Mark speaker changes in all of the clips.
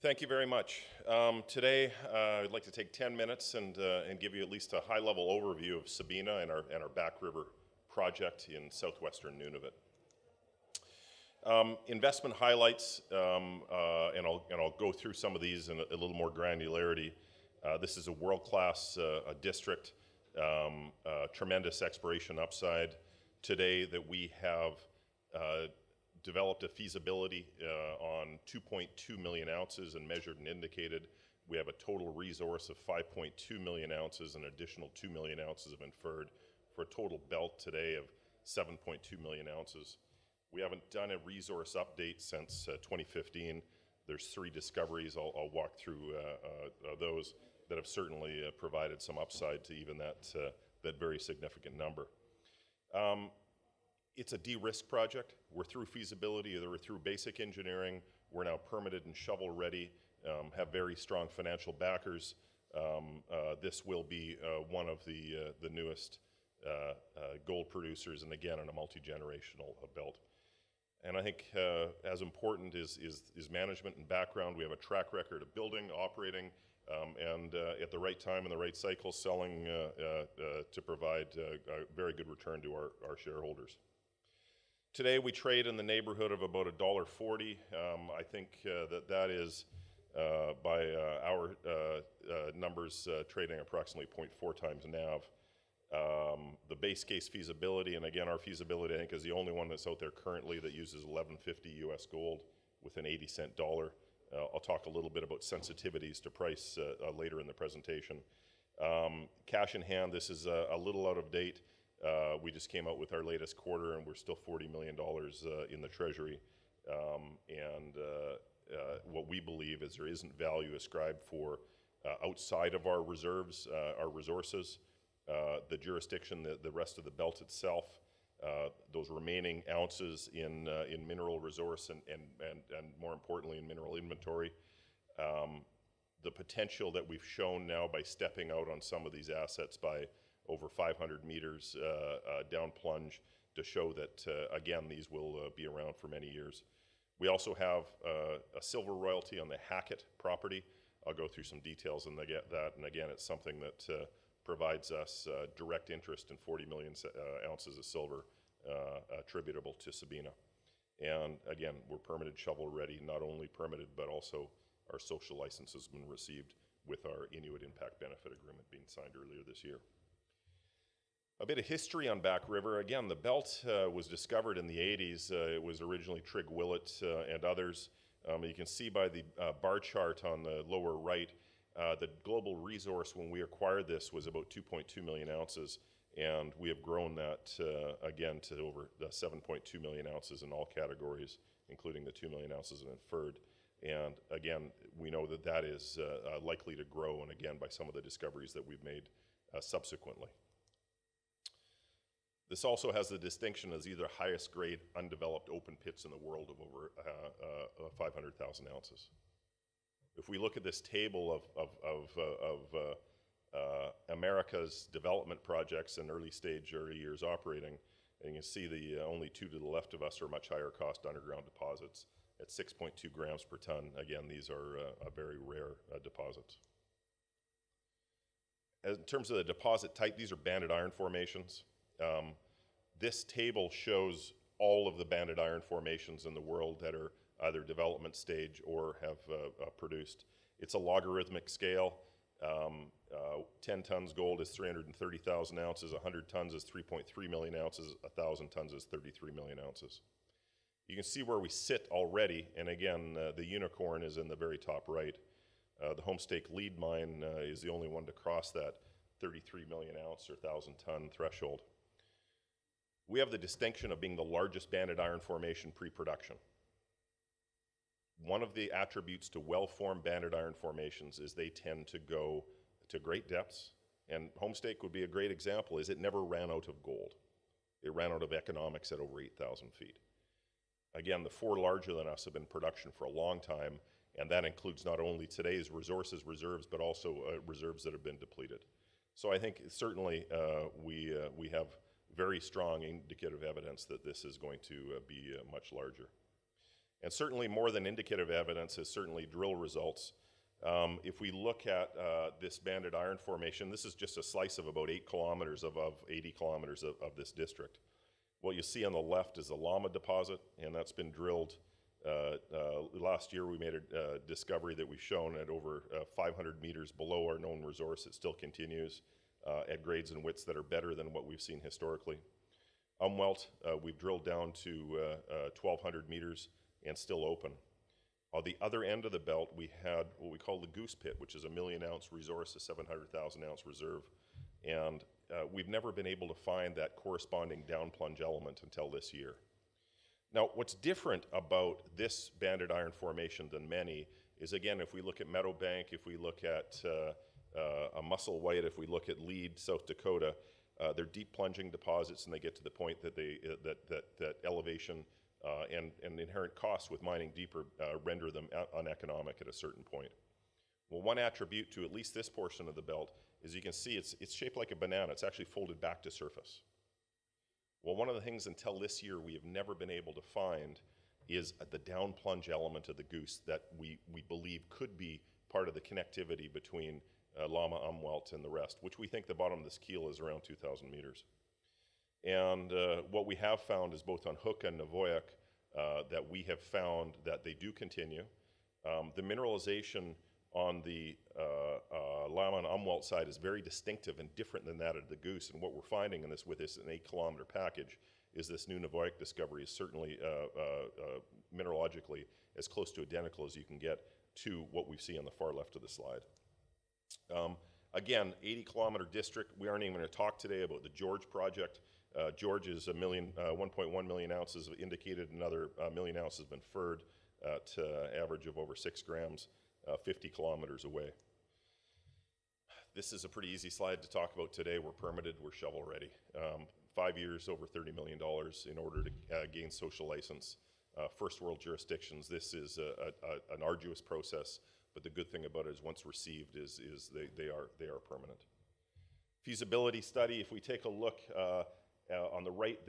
Speaker 1: Thank you very much. Today, I'd like to take 10 minutes and give you at least a high-level overview of Sabina and our Back River project in southwestern Nunavut. Investment highlights, and I'll go through some of these in a little more granularity. This is a world-class district, tremendous exploration upside today that we have developed a feasibility on 2.2 million ounces and measured and indicated. We have a total resource of 5.2 million ounces and an additional 2 million ounces of inferred for a total belt today of 7.2 million ounces. We haven't done a resource update since 2015. There's 3 discoveries. I'll walk through those that have certainly provided some upside to even that very significant number. It's a de-risk project. We're through feasibility, we're through basic engineering. We're now permitted and shovel ready, have very strong financial backers. This will be one of the newest gold producers, and again, in a multi-generational belt. And I think as important is management and background. We have a track record of building, operating, and at the right time and the right cycle, selling to provide a very good return to our shareholders. Today we trade in the neighborhood of about $1.40. I think that is, by our numbers, trading approximately 0.4 times NAV. The base case feasibility, and again our feasibility I think is the only one that's out there currently that uses $11.50 US gold with an 80-cent dollar. I'll talk a little bit about sensitivities to price later in the presentation. Cash in hand, this is a little out of date. We just came out with our latest quarter and we're still $40 million in the treasury. What we believe is there isn't value ascribed for outside of our reserves, our resources, the jurisdiction, the rest of the belt itself, those remaining ounces in mineral resource and more importantly in mineral inventory. The potential that we've shown now by stepping out on some of these assets by over 500 meters down plunge to show that, again, these will be around for many years. We also have a silver royalty on the Hackett property. I'll go through some details and that, and again, it's something that provides us direct interest in 40 million ounces of silver attributable to Sabina. And again, we're permitted, shovel ready, not only permitted, but also our social license has been received with our Inuit Impact Benefit Agreement being signed earlier this year. A bit of history on Back River. Again, the belt was discovered in the 80s. It was originally Trig Willett and others. You can see by the bar chart on the lower right, the global resource when we acquired this was about 2.2 million ounces, and we have grown that again to over 7.2 million ounces in all categories, including the 2 million ounces of inferred. And again, we know that that is likely to grow, and again, by some of the discoveries that we've made subsequently. This also has the distinction as either highest grade undeveloped open pits in the world of over 500,000 ounces. If we look at this table of America's development projects and early years operating, and you can see the only 2 to the left of us are much higher cost underground deposits at 6.2 grams per ton. Again, these are very rare deposits. In terms of the deposit type, these are banded iron formations. This table shows all of the banded iron formations in the world that are either development stage or have produced. It's a logarithmic scale. 10 tons gold is 330,000 ounces, 100 tons is 3.3 million ounces, 1,000 tons is 33 million ounces. You can see where we sit already, and again, the unicorn is in the very top right. The Homestake lead mine is the only one to cross that 33 million ounce or 1,000 ton threshold. We have the distinction of being the largest banded iron formation pre-production. One of the attributes to well-formed banded iron formations is they tend to go to great depths, and Homestake would be a great example, is it never ran out of gold. It ran out of economics at over 8,000 feet. Again, the 4 larger than us have been in production for a long time, and that includes not only today's resources, reserves, but also reserves that have been depleted. So I think certainly we have very strong indicative evidence that this is going to be much larger. And certainly more than indicative evidence is certainly drill results. If we look at this banded iron formation, this is just a slice of about 8 kilometers of 80 kilometers of this district. What you see on the left is the Llama Deposit, and that's been drilled. Last year we made a discovery that we've shown at over 500 meters below our known resource. It still continues at grades and widths that are better than what we've seen historically. Umwelt, we've drilled down to 1,200 meters and still open. On the other end of the belt, we had what we call the Goose Pit, which is a 1 million ounce resource, a 700,000 ounce reserve. And we've never been able to find that corresponding down plunge element until this year. Now, what's different about this banded iron formation than many is, again, if we look at Meadowbank, if we look at a Musselwhite, if we look at Lead, South Dakota, they're deep plunging deposits, and they get to the point that that elevation and inherent costs with mining deeper render them uneconomic at a certain point. Well, one attribute to at least this portion of the belt is you can see it's shaped like a banana. It's actually folded back to surface. Well, one of the things until this year we have never been able to find is the down plunge element of the Goose that we believe could be part of the connectivity between Llama, Umwelt, and the rest, which we think the bottom of this keel is around 2,000 meters. And what we have found is both on Hook and Navoyak that we have found that they do continue. The mineralization on the Llama and Umwelt side is very distinctive and different than that of the Goose. And what we're finding in this with this an 8-kilometer package is this new Navoyak discovery is certainly mineralogically as close to identical as you can get to what we see on the far left of the slide. Again, 80-kilometer district. We aren't even going to talk today about the George project. George is 1.1 million ounces indicated, another 1 million ounces of inferred at average of over 6 grams, 50 kilometers away. This is a pretty easy slide to talk about today. We're permitted, we're shovel ready. 5 years, over $30 million in order to gain social license. First world jurisdictions, this is an arduous process, but the good thing about it is once received is they are permanent. Feasibility study, if we take a look on the right,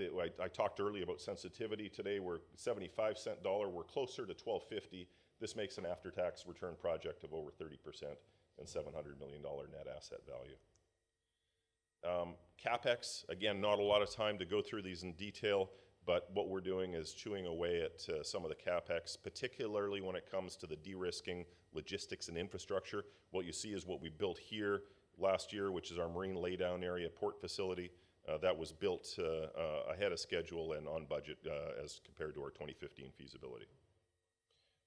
Speaker 1: I talked earlier about sensitivity. Today we're 75-cent dollar, we're closer to $12.50. This makes an after-tax return project of over 30% and $700 million net asset value. CapEx, again, not a lot of time to go through these in detail, but what we're doing is chewing away at some of the CapEx, particularly when it comes to the de-risking, logistics, and infrastructure. What you see is what we built here last year, which is our marine laydown area port facility. That was built ahead of schedule and on budget as compared to our 2015 feasibility.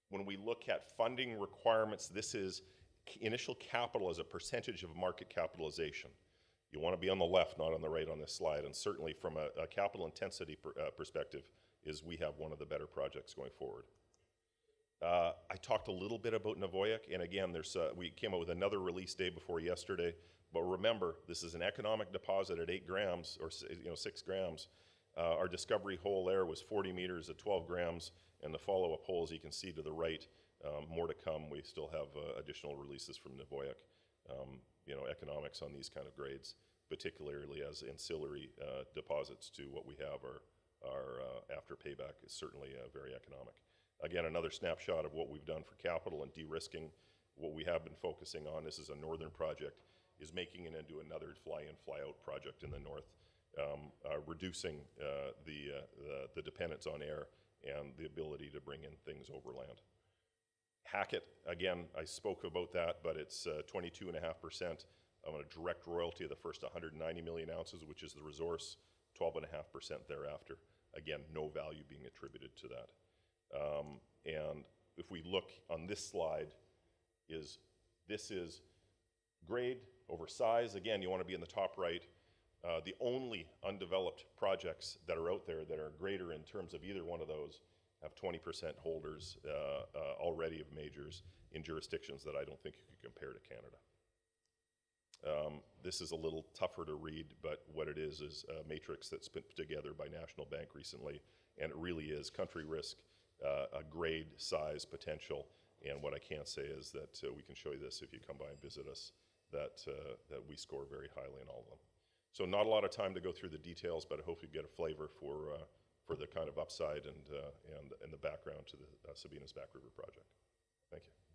Speaker 1: When we look at funding requirements, this is initial capital as a percentage of market capitalization. You want to be on the left, not on the right on this slide, and certainly from a capital intensity perspective is we have one of the better projects going forward. I talked a little bit about Navoyak, and again, we came out with another release day before yesterday, but remember, this is an economic deposit at 8 grams, or 6 grams. Our discovery hole there was 40 meters at 12 grams, and the follow-up holes you can see to the right, more to come. We still have additional releases from Navoyak. Economics on these kind of grades, particularly as ancillary deposits to what we have are after payback is certainly very economic. Again, another snapshot of what we've done for capital and de-risking. What we have been focusing on, this is a northern project, is making it into another fly-in, fly-out project in the north, reducing the dependence on air and the ability to bring in things overland. Hackett, again, I spoke about that, but it's 22.5% on a direct royalty of the first 190 million ounces, which is the resource, 12.5% thereafter. Again, no value being attributed to that. And if we look on this slide, this is grade over size. Again, you want to be in the top right. The only undeveloped projects that are out there that are greater in terms of either one of those have 20% holders already of majors in jurisdictions that I don't think you could compare to Canada. This is a little tougher to read, but what it is a matrix that's been put together by National Bank recently, and it really is country risk, a grade, size, potential, and what I can say is that we can show you this if you come by and visit us, that we score very highly in all of them. So not a lot of time to go through the details, but I hope you get a flavor for for the kind of upside and the background to the Sabina's Back River project. Thank you.